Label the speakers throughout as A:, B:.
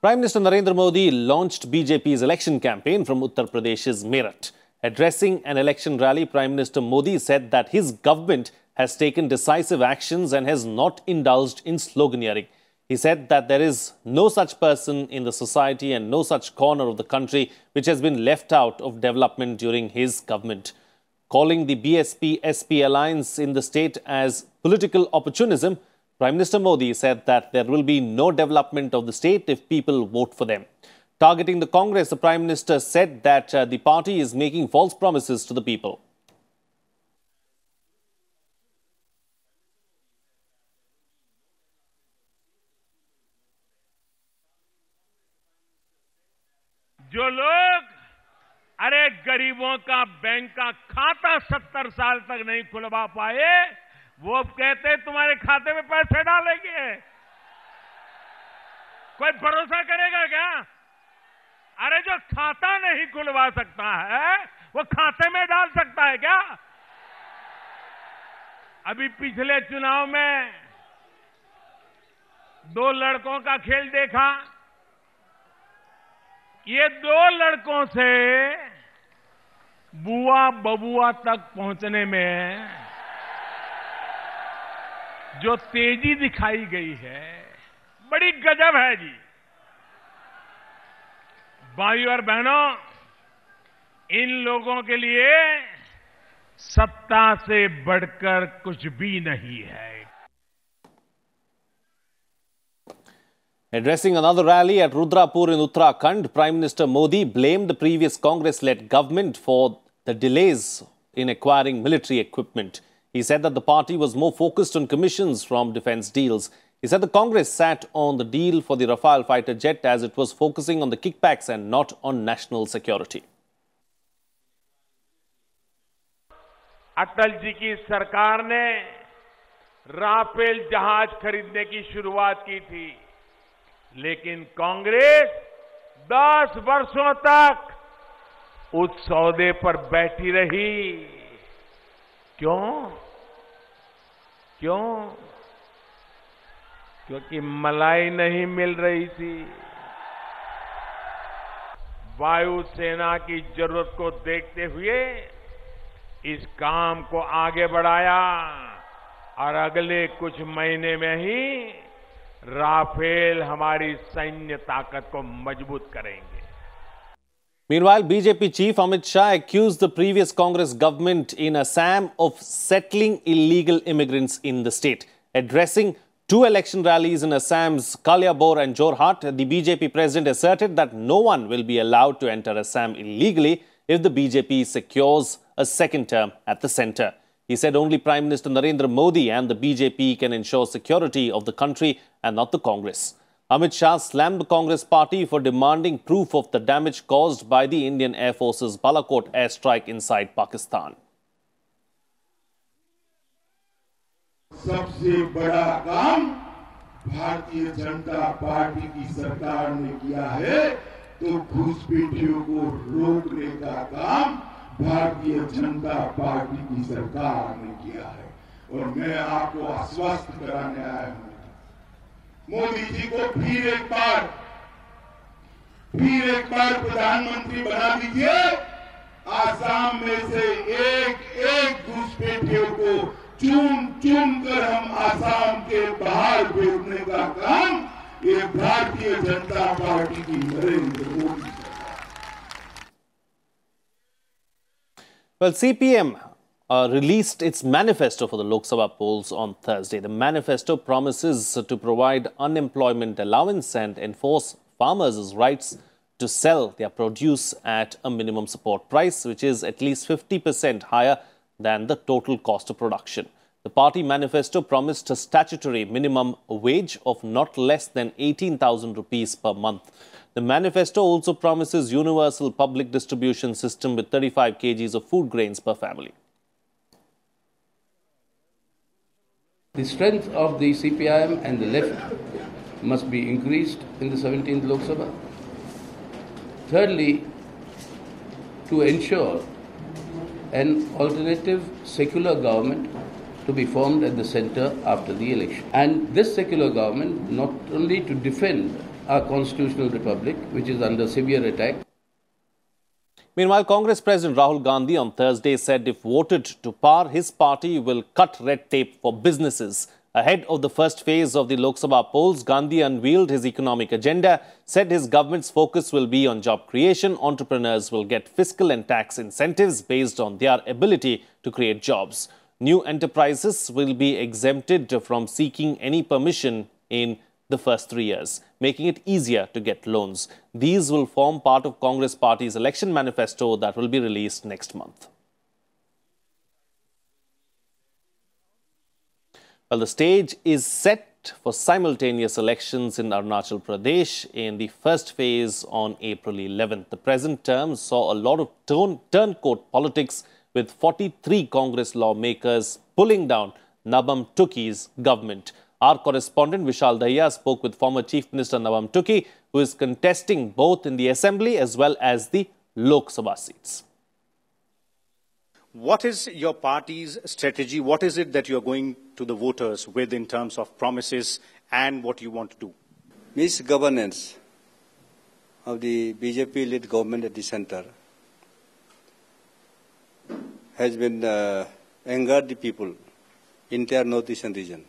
A: Prime Minister Narendra Modi launched BJP's election campaign from Uttar Pradesh's Meerut. Addressing an election rally, Prime Minister Modi said that his government has taken decisive actions and has not indulged in sloganeering. He said that there is no such person in the society and no such corner of the country which has been left out of development during his government. Calling the BSP-SP alliance in the state as political opportunism, Prime Minister Modi said that there will be no development of the state if people vote for them. Targeting the Congress, the Prime Minister said that the party is making false promises to the people.
B: जो लोग अरे गरीबों का bank का खाता 70 साल तक नहीं खुलवा पाए, वो कहते तुम्हारे खाते में पैसे डालेंगे। कोई भरोसा करेगा क्या? अरे जो खाता नहीं खुलवा सकता है वो खाते में डाल सकता है क्या? अभी पिछले चुनाव में 2 लड़कों का खेल देखा। ये 2 लड़कों से बुआ बबुआ तक पहुंचने में जो तेजी दिखाई गई है, बड़ी गजब है जी। भाइयों और बहनों, इन लोगों के लिए सत्ता से बढ़कर कुछ भी नहीं है।
A: Addressing another rally at Rudrapur in Uttarakhand, Prime Minister Modi blamed the previous Congress-led government for the delays in acquiring military equipment. He said that the party was more focused on commissions from defence deals. He said the Congress sat on the deal for the Rafale fighter jet as it was focusing on the kickbacks and not on national security.
B: Atal ji की सरकार ने Rafale जहाज खरीदने की शुरुआत की थी, लेकिन कांग्रेस 10 वर्षों तक उस सौदे पर बैठी रही। क्यों? क्योंकि मलाई नहीं मिल रही थी। वायुसेना की जरूरत को देखते हुए इस काम को आगे बढ़ाया और अगले कुछ महीने में ही राफेल हमारी सैन्य ताकत को मजबूत करेंगे।
A: Meanwhile, BJP chief Amit Shah accused the previous Congress government in Assam of settling illegal immigrants in the state. Addressing 2 election rallies in Assam's Kaliabor and Jorhat, the BJP president asserted that no one will be allowed to enter Assam illegally if the BJP secures a second term at the centre. He said only Prime Minister Narendra Modi and the BJP can ensure security of the country and not the Congress. Amit Shah slammed the Congress party for demanding proof of the damage caused by the Indian Air Force's Balakot airstrike inside Pakistan.
C: सबसे बड़ा काम Bharatiya Janata party की सरकार ने किया है, तो घुसपैठियों को रोकने का काम भारतीय जनता पार्टी की सरकार ने किया है। और मैं आपको आश्वस्त कराने आया हूं, मोदी जी को फिर एक बार प्रधानमंत्री बना दीजिए। आसाम में से एक घुसपैठियों को चुन कर हम आसाम के बाहर भेजने का काम ये भारतीय जनता पार्टी की Narendra Modi.
A: Well, CPI-M released its manifesto for the Lok Sabha polls on Thursday. The manifesto promises to provide unemployment allowance and enforce farmers' rights to sell their produce at a minimum support price, which is at least 50% higher than the total cost of production. The party manifesto promised a statutory minimum wage of not less than 18,000 rupees per month. The manifesto also promises universal public distribution system with 35 kgs of food grains per family.
D: The strength of the CPI-M and the left must be increased in the 17th Lok Sabha. Thirdly, to ensure an alternative secular government to be formed at the centre after the election. And this secular government not only to defend our constitutional republic, which is under severe attack.
A: Meanwhile, Congress President Rahul Gandhi on Thursday said if voted to power, his party will cut red tape for businesses. Ahead of the first phase of the Lok Sabha polls, Gandhi unveiled his economic agenda, said his government's focus will be on job creation. Entrepreneurs will get fiscal and tax incentives based on their ability to create jobs. New enterprises will be exempted from seeking any permission in the first 3 years, making it easier to get loans. These will form part of Congress Party's election manifesto that will be released next month. Well, the stage is set for simultaneous elections in Arunachal Pradesh in the first phase on April 11th. The present term saw a lot of turncoat politics, with 43 Congress lawmakers pulling down Nabam Tuki's government. Our correspondent Vishal Dahiya spoke with former Chief Minister Nabam Tuki, who is contesting both in the Assembly as well as the Lok Sabha seats.
E: What is your party's strategy? What is it that you're going to the voters with in terms of promises and what you want to do?
F: Misgovernance of the BJP-led government at the center has been angered the people, entire northeastern region.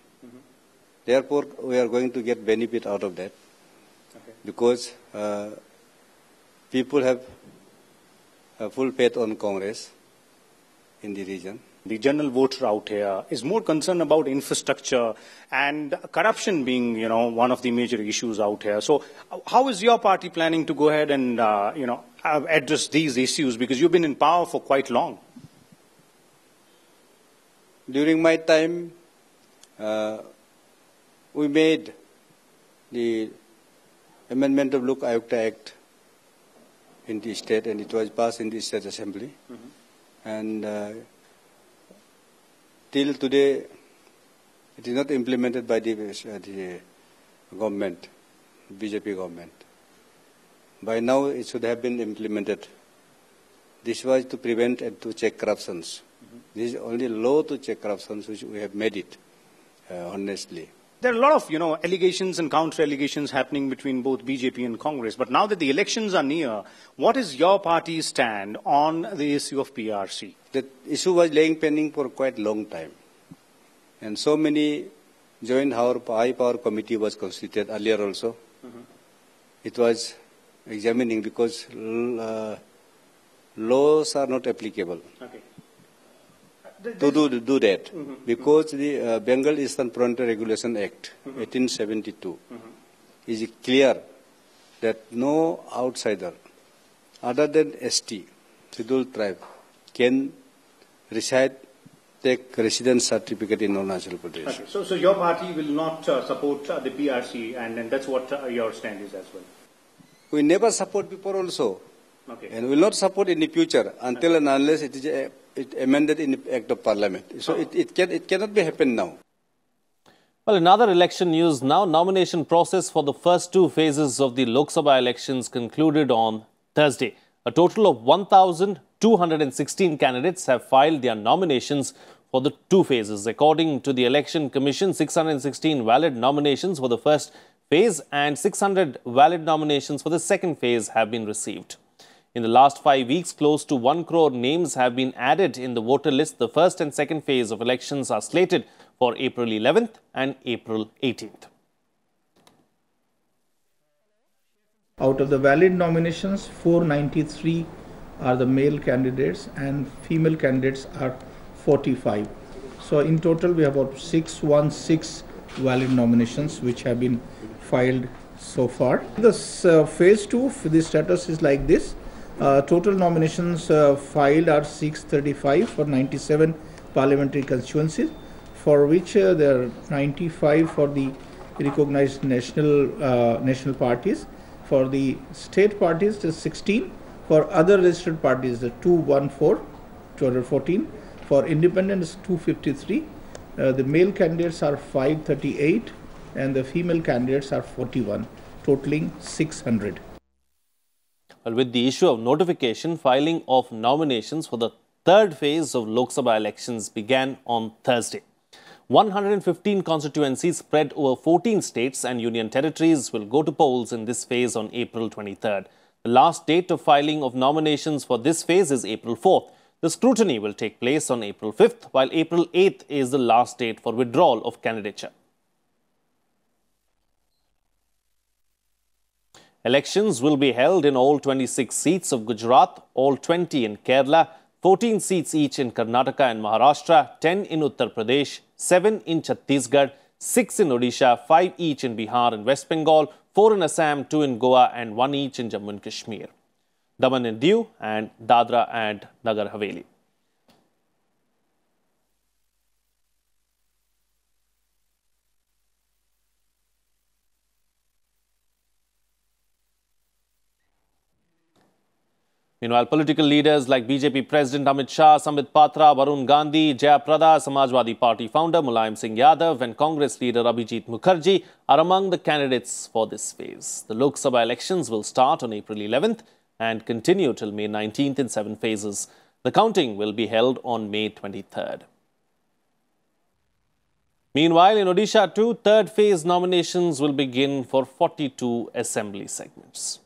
F: Therefore, we are going to get benefit out of that, because people have full faith on Congress in the region.
E: The general voter out here is more concerned about infrastructure and corruption being, one of the major issues out here. So how is your party planning to go ahead and, address these issues? Because you've been in power for quite long.
F: During my time, we made the amendment of Lok Ayukta Act in the state, and it was passed in the state assembly. And till today, it is not implemented by the government, BJP government. By now, it should have been implemented. This was to prevent and to check corruptions. This is only law to check corruptions, which we have made it, honestly.
E: There are a lot of, allegations and counter-allegations happening between both BJP and Congress. But now that the elections are near, what is your party's stand on the issue of PRC?
F: The issue was laying pending for quite a long time. And so many joint high power committee was constituted earlier also. It was examining, because laws are not applicable. To do that, because the Bengal Eastern Frontier Regulation Act, 1872, is clear that no outsider other than ST, scheduled tribe, can take residence certificate in Arunachal Pradesh.
E: Okay. So your party will not support the PRC, and that's what your stand is as well?
F: We never support before also.
E: Okay.
F: And will not support in the future until and unless it is amended in the Act of Parliament. So it cannot be happen now.
A: Well, in other election news now, nomination process for the first two phases of the Lok Sabha elections concluded on Thursday. A total of 1,216 candidates have filed their nominations for the two phases. According to the Election Commission, 616 valid nominations for the first phase and 600 valid nominations for the second phase have been received. In the last 5 weeks, close to 1 crore names have been added in the voter list. The first and second phase of elections are slated for April 11th and April 18th.
G: Out of the valid nominations, 493 are the male candidates and female candidates are 45. So in total, we have about 616 valid nominations which have been filed so far. This phase 2, the status is like this. Total nominations filed are 635 for 97 parliamentary constituencies, for which there are 95 for the recognized national parties. For the state parties, there's 16. For other registered parties, the 214. For independents, 253. The male candidates are 538 and the female candidates are 41, totaling 600.
A: Well, with the issue of notification, filing of nominations for the third phase of Lok Sabha elections began on Thursday. 115 constituencies spread over 14 states and union territories will go to polls in this phase on April 23rd. The last date of filing of nominations for this phase is April 4th. The scrutiny will take place on April 5th, while April 8th is the last date for withdrawal of candidature. Elections will be held in all 26 seats of Gujarat, all 20 in Kerala, 14 seats each in Karnataka and Maharashtra, 10 in Uttar Pradesh, 7 in Chhattisgarh, 6 in Odisha, 5 each in Bihar and West Bengal, 4 in Assam, 2 in Goa and 1 each in Jammu and Kashmir, Daman and Diu and Dadra and Nagar Haveli. Meanwhile, political leaders like BJP President Amit Shah, Sambit Patra, Varun Gandhi, Jaya Prada, Samajwadi Party founder Mulayam Singh Yadav and Congress leader Abhijit Mukherjee are among the candidates for this phase. The Lok Sabha elections will start on April 11th and continue till May 19th in 7 phases. The counting will be held on May 23rd. Meanwhile, in Odisha too, third phase nominations will begin for 42 assembly segments.